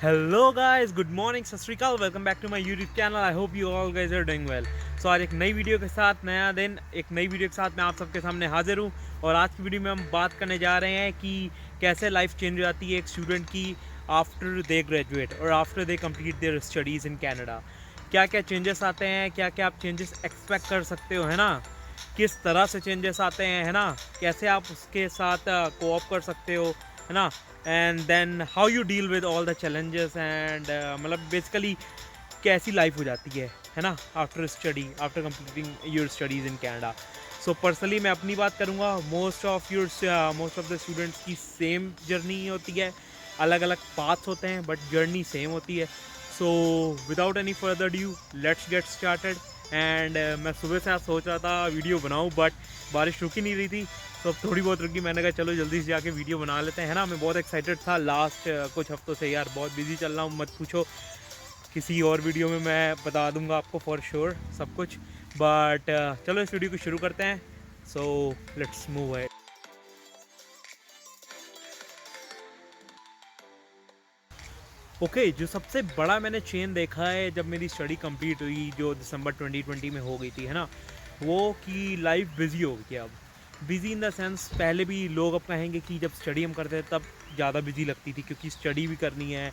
Hello guys, good morning, सत श्री अकाल, welcome back to my YouTube channel. I hope you all guys are doing well. So आज एक नई video के साथ, नया दिन, एक नई वीडियो के साथ मैं आप सबके सामने हाजिर हूँ। और आज की वीडियो में हम बात करने जा रहे हैं कि कैसे लाइफ चेंज हो जाती है एक स्टूडेंट की आफ्टर दे ग्रेजुएट और after they complete their studies in Canada. क्या क्या चेंजेस आते हैं, क्या क्या आप चेंजेस एक्सपेक्ट कर सकते हो, है ना। किस तरह से चेंजेस आते हैं, है ना। कैसे आप उसके साथ कोऑप कर सकते हो, है ना। And then how you deal with all the challenges and मतलब बेसिकली कैसी लाइफ हो जाती है ना, after study, after completing your studies in Canada. So personally मैं अपनी बात करूँगा, मोस्ट ऑफ द स्टूडेंट्स की सेम जर्नी होती है। अलग अलग पाथ्स होते हैं बट जर्नी सेम होती है। So without any further due let's get started. And मैं सुबह से आज सोच रहा था वीडियो बनाऊं बट बारिश रुक ही नहीं रही थी, तो अब थोड़ी बहुत रुकी। मैंने कहा चलो जल्दी से जाके वीडियो बना लेते हैं, है ना। मैं बहुत एक्साइटेड था लास्ट कुछ हफ्तों से, यार बहुत बिजी चल रहा हूँ, मत पूछो। किसी और वीडियो में मैं बता दूंगा आपको फॉर श्योर सब कुछ, बट चलो इस वीडियो को शुरू करते हैं। सो लेट्स मूव है। ओके, जो सबसे बड़ा मैंने चेंज देखा है जब मेरी स्टडी कंप्लीट हुई, जो दिसंबर 2020 में हो गई थी, है ना, वो कि लाइफ बिजी हो गई अब। बिजी इन द सेंस, पहले भी लोग अब कहेंगे कि जब स्टडी हम करते थे तब ज़्यादा बिजी लगती थी, क्योंकि स्टडी भी करनी है,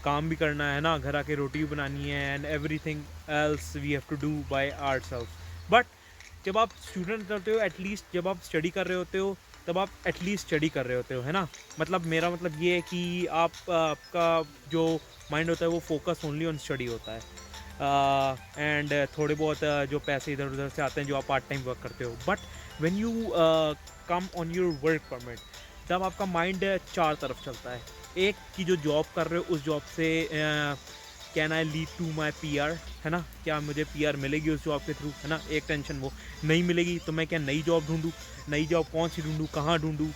काम भी करना है ना, घर आके रोटी भी बनानी है, and everything else we have to do by ourself. But जब आप स्टूडेंट करते हो, एटलीस्ट जब आप स्टडी कर रहे होते हो तब आप एटलीस्ट स्टडी कर रहे होते हो, है ना। मतलब मेरा मतलब ये है कि आपका जो माइंड होता है वो फोकस ओनली ऑन स्टडी होता है। एंड थोड़े बहुत जो पैसे इधर उधर से आते हैं जो आप पार्ट टाइम वर्क करते हो। But when you come on your work permit, तब आपका माइंड चार तरफ चलता है। एक कि जो जॉब कर रहे हो उस जॉब से can I lead to my PR, है ना, क्या मुझे PR मिलेगी उस जॉब के थ्रू, है ना। एक टेंशन वो, नहीं मिलेगी तो मैं क्या नई जॉब ढूंढूँ, नई जॉब कौन सी ढूंढूँ, कहाँ ढूंढूँ,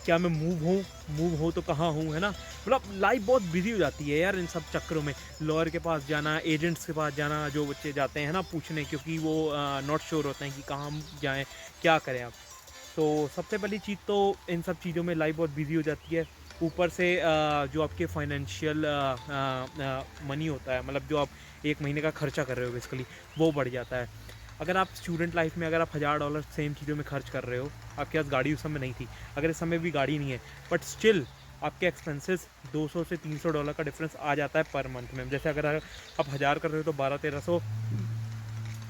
क्या मैं मूव हूँ तो कहाँ हूँ, है ना। मतलब लाइफ बहुत बिजी हो जाती है यार इन सब चक्करों में। लॉयर के पास जाना, एजेंट्स के पास जाना, जो बच्चे जाते हैं ना पूछने, क्योंकि वो नॉट श्योर होते हैं कि कहाँ हम जाएँ, क्या करें आप। तो सबसे पहली चीज़ तो इन सब चीज़ों में लाइफ बहुत बिजी हो जाती है। ऊपर से जो आपके फाइनेंशियल मनी होता है, मतलब जो आप एक महीने का खर्चा कर रहे हो बेसिकली, वो बढ़ जाता है। अगर आप स्टूडेंट लाइफ में अगर आप $1000 सेम चीज़ों में खर्च कर रहे हो, आपके पास गाड़ी उस समय नहीं थी, अगर इस समय भी गाड़ी नहीं है, बट स्टिल आपके एक्सपेंसेस $200 से $300 का डिफरेंस आ जाता है पर मंथ में। जैसे अगर आप 1000 कर रहे हो तो 1200-1300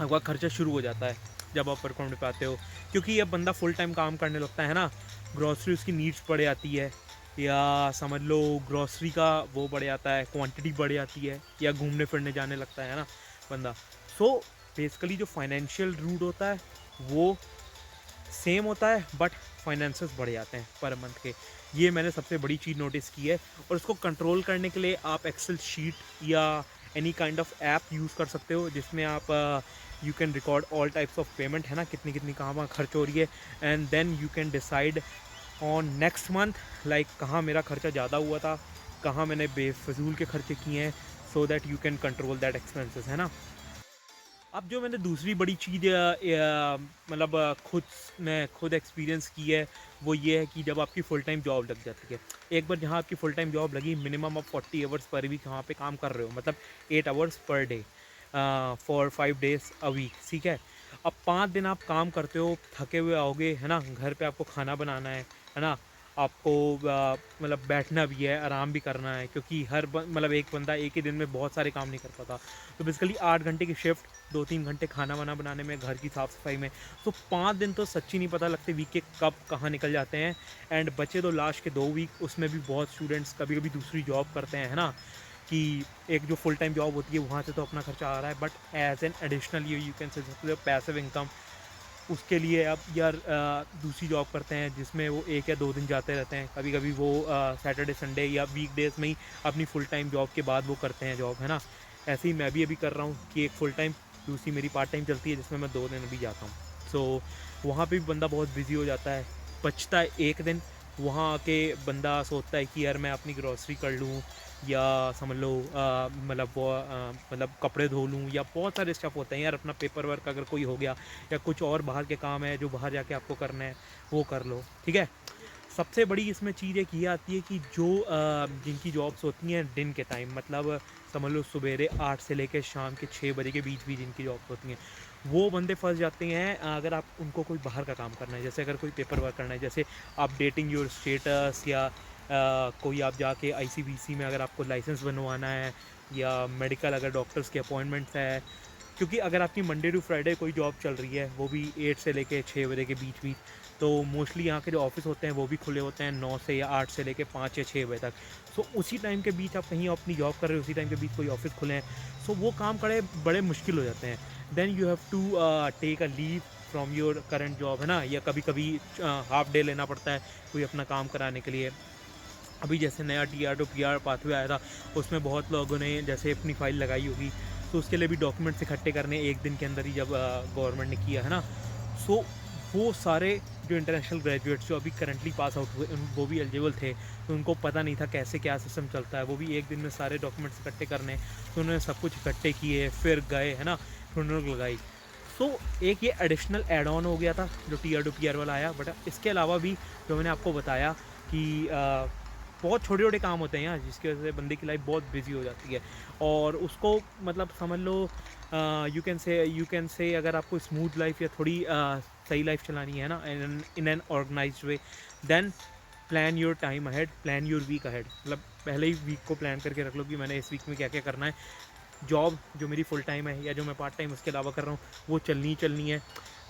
आपका खर्चा शुरू हो जाता है जब आप वर्क परमिट पे आते हो। क्योंकि अब बंदा फुल टाइम काम करने लगता है ना, ग्रॉसरी उसकी नीड्स बढ़ जाती है, या समझ लो ग्रॉसरी का वो बढ़ जाता है, क्वांटिटी बढ़ जाती है, या घूमने फिरने जाने लगता है ना बंदा। सो बेसिकली जो फाइनेंशियल रूट होता है वो सेम होता है, बट फाइनेंसेस बढ़ जाते हैं पर मंथ के। ये मैंने सबसे बड़ी चीज़ नोटिस की है। और उसको कंट्रोल करने के लिए आप एक्सेल शीट या any kind of app use कर सकते हो, जिसमें आप you can record all types of payment, है ना, कितनी कितनी कहाँ खर्च हो रही है। And then you can decide on next month, like कहाँ मेरा खर्चा ज़्यादा हुआ था, कहाँ मैंने बेफजूल के खर्चे किए हैं, so that you can control that expenses, है ना। अब जो मैंने दूसरी बड़ी चीज़ मतलब खुद एक्सपीरियंस की है, वो ये है कि जब आपकी फुल टाइम जॉब लग जाती है, एक बार जहाँ आपकी फुल टाइम जॉब लगी, मिनिमम आप 40 आवर्स पर वीक वहाँ पे काम कर रहे हो, मतलब 8 hours per day for 5 days a week, ठीक है। अब 5 दिन आप काम करते हो, थके हुए आओगे, है ना, घर पे आपको खाना बनाना है ना, आपको मतलब बैठना भी है, आराम भी करना है, क्योंकि मतलब एक बंदा एक ही दिन में बहुत सारे काम नहीं कर पाता। तो बेसिकली 8 घंटे की शिफ्ट, 2-3 घंटे खाना वाना बनाने में, घर की साफ़ सफाई में। तो 5 दिन तो सच्ची नहीं पता लगते वीक के कब कहाँ निकल जाते हैं। एंड बचे तो लास्ट के 2 वीक, उसमें भी बहुत स्टूडेंट्स कभी कभी दूसरी जॉब करते हैं, है ना, कि एक जो फुल टाइम जॉब होती है वहाँ से तो अपना खर्चा आ रहा है, but as an additional you can say passive income, उसके लिए अब यार दूसरी जॉब करते हैं जिसमें वो 1 या 2 दिन जाते रहते हैं। कभी कभी वो सैटरडे संडे या वीक डेज़ में ही अपनी फुल टाइम जॉब के बाद वो करते हैं जॉब, है ना। ऐसे ही मैं भी अभी कर रहा हूँ कि एक फुल टाइम, दूसरी मेरी पार्ट टाइम चलती है जिसमें मैं 2 दिन अभी जाता हूँ। सो वहाँ पे भी बंदा बहुत बिजी हो जाता है, बचता है एक दिन, वहाँ आके बंदा सोचता है कि यार मैं अपनी ग्रॉसरी कर लूँ, या समझ लो मतलब वो मतलब कपड़े धो लूँ, या बहुत सारे स्टेप होते हैं यार, अपना पेपर वर्क अगर कोई हो गया, या कुछ और बाहर के काम है जो बाहर जाके आपको करना है वो कर लो, ठीक है। सबसे बड़ी इसमें चीज़ एक ये आती है कि जो जिनकी जॉब्स होती हैं दिन के टाइम, मतलब समझ लो सवेरे 8 से लेकर शाम के 6 बजे के बीच भी जिनकी जॉब्स होती हैं, वो बंदे फंस जाते हैं अगर आप उनको कोई बाहर का काम करना है। जैसे अगर कोई पेपर वर्क करना है, जैसे अपडेटिंग योर स्टेटस, या कोई आप जाके आईसीबीसी में अगर आपको लाइसेंस बनवाना है, या मेडिकल अगर डॉक्टर्स के अपॉइंटमेंट्स है। क्योंकि अगर आपकी मंडे टू फ्राइडे कोई जॉब चल रही है, वो भी 8 से लेके 6 बजे के बीच बीच, तो मोस्टली यहाँ के जो ऑफिस होते हैं वो भी खुले होते हैं 9 से या 8 से लेके 5 या 6 बजे तक। सो उसी टाइम के बीच आप कहीं अपनी जॉब कर रहे हो, उसी टाइम के बीच कोई ऑफिस खुले हैं, सो वो काम करे बड़े मुश्किल हो जाते हैं। Then you have to take a leave from your current job, है ना, या कभी कभी हाफ डे लेना पड़ता है कोई अपना काम कराने के लिए। अभी जैसे नया टीआर टू पीआर पाथवे आया था, उसमें बहुत लोगों ने जैसे अपनी फ़ाइल लगाई होगी, तो उसके लिए भी डॉक्यूमेंट्स इकट्ठे करने एक दिन के अंदर ही जब गवर्नमेंट ने किया, है ना। सो वो सारे जो इंटरनेशनल ग्रेजुएट्स जो अभी करंटली पास आउट हुए वो भी एलिजिबल थे, तो उनको पता नहीं था कैसे क्या सिस्टम चलता है। वो भी एक दिन में सारे डॉक्यूमेंट्स इकट्ठे करने, तो उन्होंने सब कुछ इकट्ठे किए, फिर गए, है ना, फिर उन्होंने लगाई। सो एक ये एडिशनल एड ऑन हो गया था जो टीआर टू पीआर वाला आया। बट इसके अलावा भी जो मैंने आपको बताया कि बहुत छोटे छोटे काम होते हैं यार, जिसकी वजह से बंदे की लाइफ बहुत बिजी हो जाती है। और उसको मतलब समझ लो यू कैन से अगर आपको स्मूथ लाइफ या थोड़ी सही लाइफ चलानी है ना, in an organised way, then plan your time ahead, plan your week ahead. मतलब पहले ही वीक को प्लान करके रख लो कि मैंने इस वीक में क्या क्या करना है। जॉब जो मेरी फुल टाइम है या जो मैं पार्ट टाइम उसके अलावा कर रहा हूँ, वो चलनी है।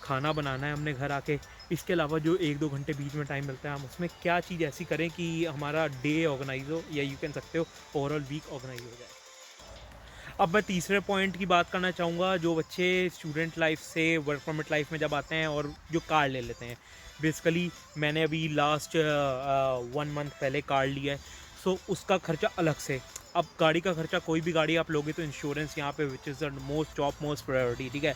खाना बनाना है हमने घर आके। इसके अलावा जो 1-2 घंटे बीच में टाइम मिलता है, हम उसमें क्या चीज़ ऐसी करें कि हमारा डे ऑर्गेनाइज हो, या यू कैन सकते हो ओवरऑल वीक ऑर्गेनाइज हो जाए। अब मैं तीसरे पॉइंट की बात करना चाहूँगा। जो बच्चे स्टूडेंट लाइफ से वर्क परमिट लाइफ में जब आते हैं और जो कार ले लेते हैं, बेसिकली मैंने अभी लास्ट 1 मंथ पहले कार लिया है, सो उसका खर्चा अलग से। अब गाड़ी का खर्चा, कोई भी गाड़ी आप लोगे तो इंश्योरेंस यहाँ पे which is the most priority, ठीक है,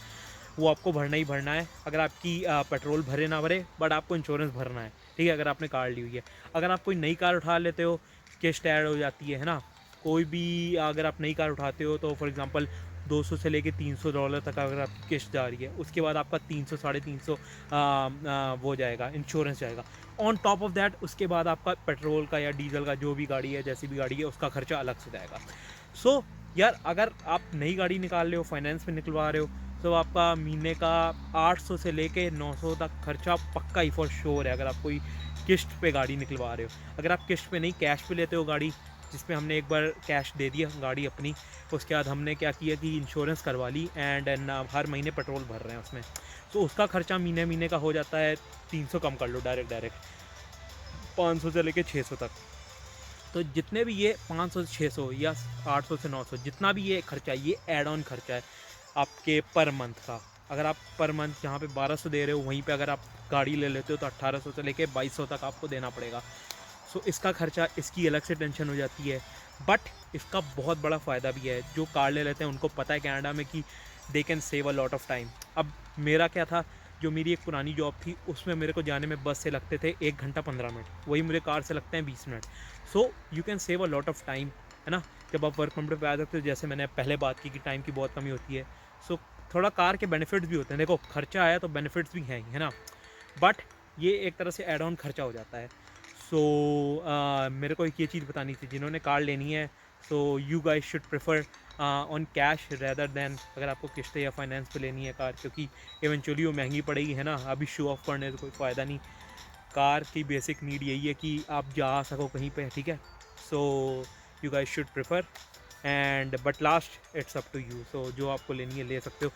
वो आपको भरना ही भरना है। अगर आपकी पेट्रोल भरे ना भरे, बट आपको इंश्योरेंस भरना है, ठीक है, अगर आपने कार ली हुई है। अगर आप कोई नई कार उठा लेते हो, किस्त ऐड हो जाती है ना। कोई भी अगर आप नई कार उठाते हो तो फॉर एग्जांपल 200 से लेके $300 तक अगर आपकी किस्त जा रही है, उसके बाद आपका 300 350 वो जाएगा, इंश्योरेंस जाएगा। ऑन टॉप ऑफ दैट उसके बाद आपका पेट्रोल का या डीजल का, जो भी गाड़ी है, जैसी भी गाड़ी है, उसका खर्चा अलग से जाएगा। सो यार, अगर आप नई गाड़ी निकाल रहे हो, फाइनेंस में निकलवा रहे हो, तो आपका महीने का 800 से लेके 900 तक खर्चा पक्का ही फॉर श्योर है, अगर आप कोई किस्त पे गाड़ी निकलवा रहे हो। अगर आप किस्त पे नहीं, कैश पे लेते हो गाड़ी, जिसमें हमने एक बार कैश दे दिया गाड़ी अपनी, उसके बाद हमने क्या किया कि इंश्योरेंस करवा ली, एंड हर महीने पेट्रोल भर रहे हैं उसमें, तो उसका खर्चा महीने का हो जाता है 300 कम कर लो, डायरेक्ट 500 से लेके 600 तक। तो जितने भी ये 500 से 600 या 800 से 900 जितना भी ये खर्चा है, ये एड ऑन खर्चा है आपके पर मंथ का। अगर आप पर मंथ जहाँ पे 1200 दे रहे हो, वहीं पे अगर आप गाड़ी ले लेते हो तो 1800 से लेके 2200 तक आपको देना पड़ेगा। सो इसका खर्चा, इसकी अलग से टेंशन हो जाती है। बट इसका बहुत बड़ा फ़ायदा भी है। जो कार ले लेते हैं उनको पता है कनाडा में कि they can save a lot of time. अब मेरा क्या था, जो मेरी एक पुरानी जॉब थी, उसमें मेरे को जाने में बस से लगते थे 1 घंटा 15 मिनट, वही मुझे कार से लगते हैं 20 minute. So you can save a lot of time, है ना। जब आप वर्क परमिट पे आ सकते हो, जैसे मैंने पहले बात की कि टाइम की बहुत कमी होती है, सो थोड़ा कार के बेनिफिट्स भी होते हैं। देखो, खर्चा आया तो बेनिफिट्स भी हैं, है ना, बट ये एक तरह से एड ऑन खर्चा हो जाता है। सो मेरे को एक ये चीज़ बतानी थी, जिन्होंने कार लेनी है, so you guys should prefer on cash rather than अगर आपको किस्तें या फाइनेंस पे लेनी है कार, क्योंकि इवेंचुअली वो महंगी पड़ेगी, है ना। अभी शो ऑफ करने से कोई फ़ायदा नहीं। कार की बेसिक नीड यही है कि आप जा सको कहीं पे, ठीक है। So you guys should prefer, and but last it's up to you. So जो आपको लेनी है ले सकते हो।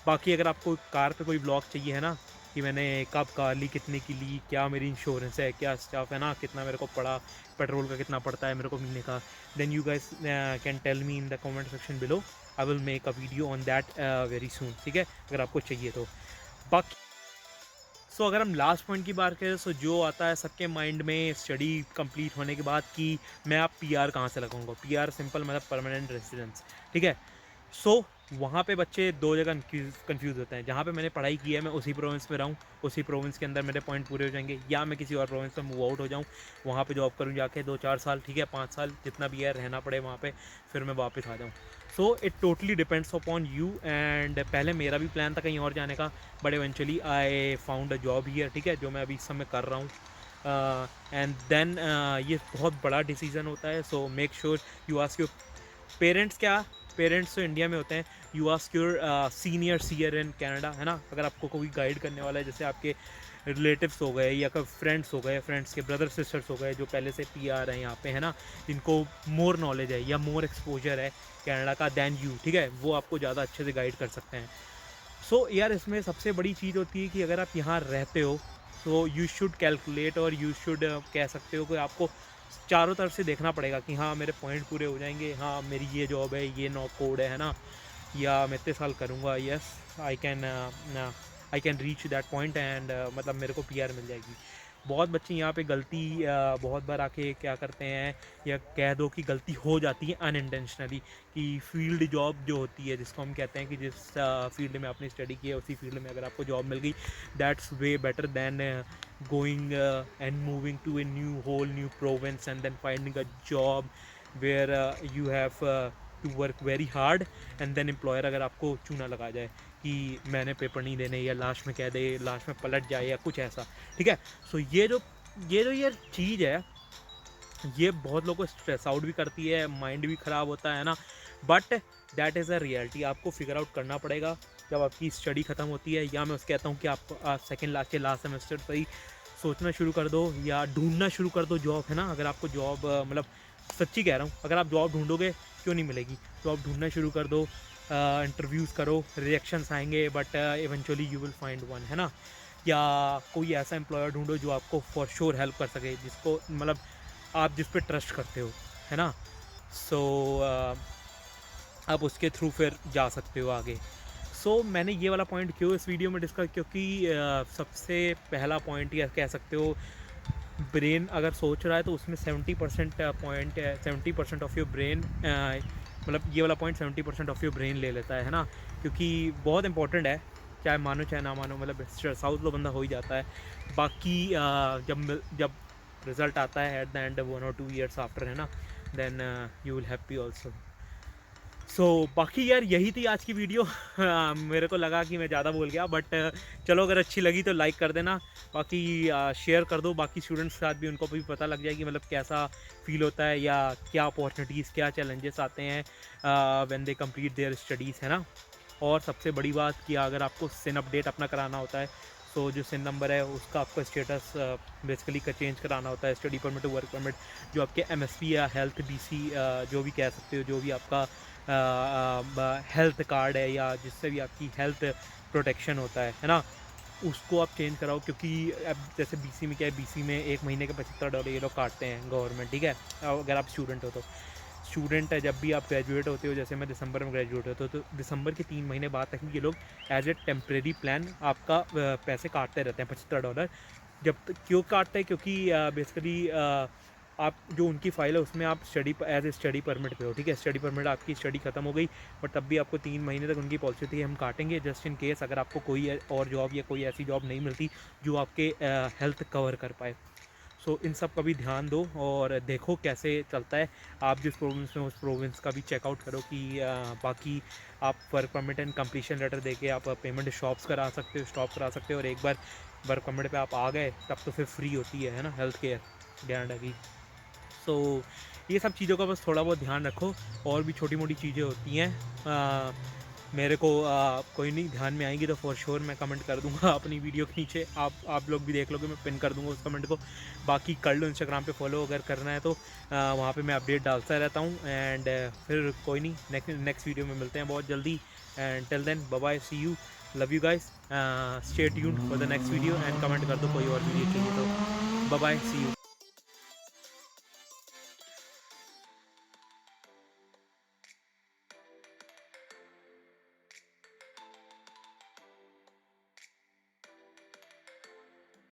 बाकी अगर आपको कार पे कोई ब्लॉग चाहिए, है ना, कि मैंने कब कार ली, कितने की ली, क्या मेरी इंश्योरेंस है, क्या स्टाफ है ना, कितना मेरे को पड़ा, पेट्रोल का कितना पड़ता है मेरे को महीने का, then you guys can tell me in the comment section below. I will make a video on that very soon, ठीक है, अगर आपको चाहिए तो। बाकी सो अगर हम लास्ट पॉइंट की बात करें, सो जो आता है सबके माइंड में स्टडी कंप्लीट होने के बाद कि मैं आप पीआर कहाँ से लगाऊंगा। पीआर सिंपल मतलब परमानेंट रेजिडेंस, ठीक है। सो वहाँ पे बच्चे दो जगह कन्फ्यूज़ होते हैं। जहाँ पे मैंने पढ़ाई की है, मैं उसी प्रोविंस में रहूँ, उसी प्रोविंस के अंदर मेरे पॉइंट पूरे हो जाएंगे, या मैं किसी और प्रोविंस में मूव आउट हो जाऊँ, वहाँ पे जॉब करूँ जाके 2-4 साल, ठीक है, 5 साल, जितना भी है रहना पड़े वहाँ पे, फिर मैं वापस आ जाऊँ। So it totally depends upon you. And पहले मेरा भी प्लान था कहीं और जाने का, but eventually I found a job here, ठीक है, जो मैं अभी इस समय कर रहा हूँ। एंड देन ये बहुत बड़ा डिसीज़न होता है. So make sure you ask your parents. क्या पेरेंट्स तो इंडिया में होते हैं. You ask your senior here in Canada, है ना. अगर आपको कोई गाइड करने वाला है, जैसे आपके रिलेटिव्स हो गए या कोई फ्रेंड्स हो गए, फ्रेंड्स के ब्रदर सिस्टर्स हो गए जो पहले से PR हैं यहाँ पे, है ना, जिनको मोर नॉलेज है या मोर एक्सपोजर है कनाडा का दैन यू, ठीक है, वो आपको ज़्यादा अच्छे से गाइड कर सकते हैं. सो यार इसमें सबसे बड़ी चीज़ होती है कि अगर आप यहाँ रहते हो तो यू शुड कैलकुलेट, और यू शुड कह सकते हो कि आपको चारों तरफ से देखना पड़ेगा कि हाँ मेरे पॉइंट पूरे हो जाएंगे, हाँ मेरी ये जॉब है, ये नौ कोड है ना, या मैं इतने साल करूँगा, yes I can reach that point and मतलब मेरे को PR मिल जाएगी. बहुत बच्चे यहाँ पे गलती बहुत बार आके क्या करते हैं, या कह दो कि गलती हो जाती है अनइंटेंशनली, कि फील्ड जॉब जो होती है, जिसको हम कहते हैं कि जिस फील्ड में आपने स्टडी किया उसी फील्ड में अगर आपको जॉब मिल गई, that's way better than going and moving to a new whole new province and then finding a job where you have to work very hard and then employer अगर आपको चूना लगा जाए कि मैंने पेपर नहीं देने, या लास्ट में कह दे, लास्ट में पलट जाए या कुछ ऐसा, ठीक है. सो ये जो ये चीज़ है, ये बहुत लोगों को स्ट्रेस आउट भी करती है, माइंड भी ख़राब होता है ना, but that is a reality. आपको फिगर आउट करना पड़ेगा जब आपकी स्टडी ख़त्म होती है, या मैं उसको कहता हूँ कि आप सेकेंड लास्ट सेमेस्टर पर ही सोचना शुरू कर दो या ढूंढना शुरू कर दो जॉब, है ना. अगर आपको जॉब मतलब सच्ची कह रहा हूँ, अगर आप जॉब ढूंढोगे क्यों नहीं मिलेगी, जॉब ढूंढना शुरू कर दो, इंटरव्यूज़ करो, रिजेक्शंस आएंगे but eventually you will find one, है ना. या कोई ऐसा एम्प्लॉयर ढूंढो जो आपको फॉर श्योर हेल्प कर सके, जिसको मतलब आप जिस पे ट्रस्ट करते हो, है ना. सो आप उसके थ्रू फिर जा सकते हो आगे. सो मैंने ये वाला पॉइंट क्यों इस वीडियो में डिस्कस, क्योंकि सबसे पहला पॉइंट या कह सकते हो ब्रेन अगर सोच रहा है तो उसमें 70% पॉइंट 70% ऑफ योर ब्रेन, मतलब ये वाला पॉइंट 70% ऑफ योर ब्रेन ले लेता है ना, क्योंकि बहुत इंपॉर्टेंट है, चाहे मानो चाहे ना मानो, मतलब स्ट्रेस आउट तो बंदा हो ही जाता है. बाकी जब रिज़ल्ट आता है at the end 1 or 2 years after, है ना, then you will happy also. So बाकी यार यही थी आज की वीडियो. मेरे को लगा कि मैं ज़्यादा बोल गया, बट चलो अगर अच्छी लगी तो लाइक कर देना, बाकी शेयर कर दो बाकी स्टूडेंट्स के साथ भी, उनको भी पता लग जाए कि मतलब कैसा फील होता है या क्या अपॉर्चुनिटीज़, क्या चैलेंजेस आते हैं when they complete their studies, है ना. और सबसे बड़ी बात कि अगर आपको सिन अपडेट अपना कराना होता है, सो जो सिन नंबर है उसका आपको स्टेटस बेसिकली का चेंज कराना होता है, study permit to work permit, जो आपके MSP या हेल्थ BC जो भी कह सकते हो, जो भी आपका हेल्थ कार्ड है या जिससे भी आपकी हेल्थ प्रोटेक्शन होता है ना, उसको आप चेंज कराओ. क्योंकि अब जैसे BC में क्या है, BC में 1 महीने के $75 ये लोग काटते हैं गवर्नमेंट, ठीक है, अगर आप स्टूडेंट हो तो. स्टूडेंट है, जब भी आप ग्रेजुएट होते हो, जैसे मैं दिसंबर में ग्रेजुएट होता हूँ, तो दिसंबर के 3 महीने बाद तक ये लोग एज ए टेम्प्रेरी प्लान आपका पैसे काटते रहते हैं $75. जब क्यों काटते हैं, क्योंकि बेसिकली आप जो उनकी फ़ाइल है उसमें आप study as a study permit पे हो, ठीक है. स्टडी परमिट आपकी स्टडी ख़त्म हो गई, बट तब भी आपको 3 महीने तक उनकी पॉलिसी थी हम काटेंगे, जस्ट इन केस अगर आपको कोई और जॉब या कोई ऐसी जॉब नहीं मिलती जो आपके हेल्थ कवर कर पाए. सो इन सब का भी ध्यान दो और देखो कैसे चलता है. आप जिस प्रोविंस में उस प्रोविंस का भी चेकआउट करो कि बाकी आप work permit and completion letter देके आप पेमेंट स्टॉप करा सकते हो, और एक बार वर्क परमिट पे आप आ गए तब तो फिर फ्री होती है ना हेल्थ केयर कनाडा की. सो ये सब चीज़ों का बस थोड़ा बहुत ध्यान रखो, और भी छोटी मोटी चीज़ें होती हैं मेरे को कोई नहीं ध्यान में आएंगी तो फॉर श्योर मैं कमेंट कर दूंगा अपनी वीडियो के नीचे, आप लोग भी देख लोगे, मैं पिन कर दूंगा उस कमेंट को. बाकी कर लो इंस्टाग्राम पे फॉलो अगर करना है तो, वहाँ पे मैं अपडेट डालता रहता हूँ. एंड फिर कोई नहीं, नेक्स्ट वीडियो में मिलते हैं बहुत जल्दी. And till then bye bye, see you, love you guys, stay tuned for the next video and comment कर दो कोई और वीडियो चाहिए तो. Bye bye, see you.